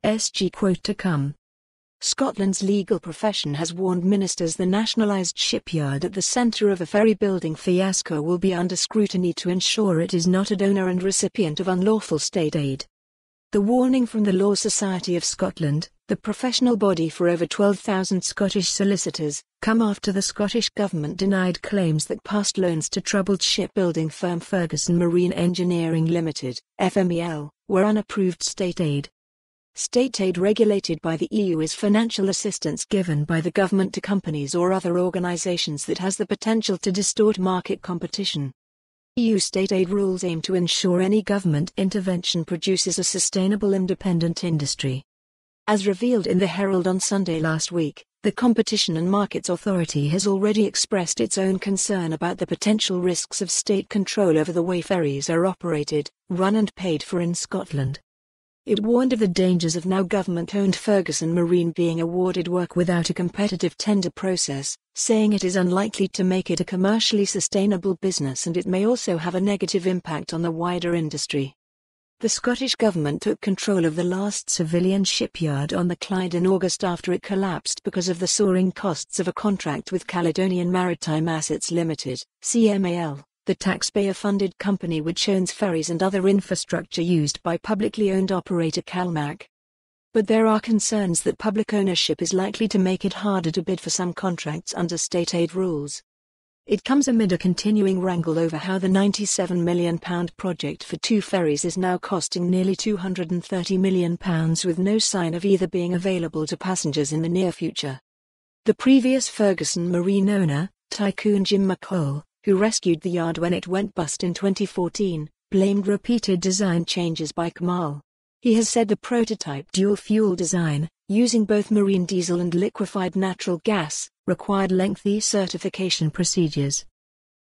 SG quote to come. Scotland's legal profession has warned ministers the nationalised shipyard at the centre of a ferry building fiasco will be under scrutiny to ensure it is not a donor and recipient of unlawful state aid. The warning from the Law Society of Scotland, the professional body for over 12,000 Scottish solicitors, come after the Scottish Government denied claims that past loans to troubled shipbuilding firm Ferguson Marine Engineering Ltd, FMEL, were unapproved state aid. State aid regulated by the EU is financial assistance given by the government to companies or other organisations that has the potential to distort market competition. EU state aid rules aim to ensure any government intervention produces a sustainable independent industry. As revealed in the Herald on Sunday last week, the Competition and Markets Authority has already expressed its own concern about the potential risks of state control over the way ferries are operated, run and paid for in Scotland. It warned of the dangers of now government-owned Ferguson Marine being awarded work without a competitive tender process, saying it is unlikely to make it a commercially sustainable business and it may also have a negative impact on the wider industry. The Scottish Government took control of the last civilian shipyard on the Clyde in August after it collapsed because of the soaring costs of a contract with Caledonian Maritime Assets Limited, CMAL, the taxpayer-funded company which owns ferries and other infrastructure used by publicly owned operator CalMac. But there are concerns that public ownership is likely to make it harder to bid for some contracts under state aid rules. It comes amid a continuing wrangle over how the £97 million project for 2 ferries is now costing nearly £230 million with no sign of either being available to passengers in the near future. The previous Ferguson Marine owner, tycoon Jim McColl, who rescued the yard when it went bust in 2014, blamed repeated design changes by CMAL. He has said the prototype dual-fuel design, using both marine diesel and liquefied natural gas, required lengthy certification procedures.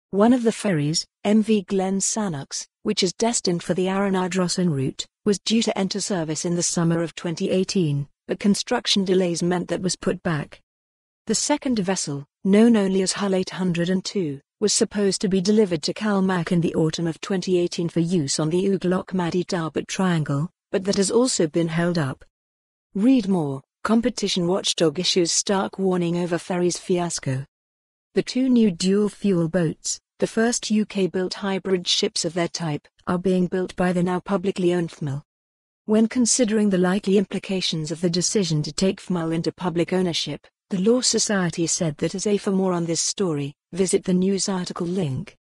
One of the ferries, MV Glen Sannox, which is destined for the Arran-Ardrossan route, was due to enter service in the summer of 2018, but construction delays meant that was put back. The second vessel, known only as Hull 802, was supposed to be delivered to CalMac in the autumn of 2018 for use on the Uglock-Maddy-Talbot Triangle, but that has also been held up. Read more. Competition watchdog issues stark warning over ferries fiasco. The 2 new dual-fuel boats, the first UK-built hybrid ships of their type, are being built by the now publicly owned FMEL. When considering the likely implications of the decision to take FMEL into public ownership, the Law Society said that for more on this story, visit the news article link.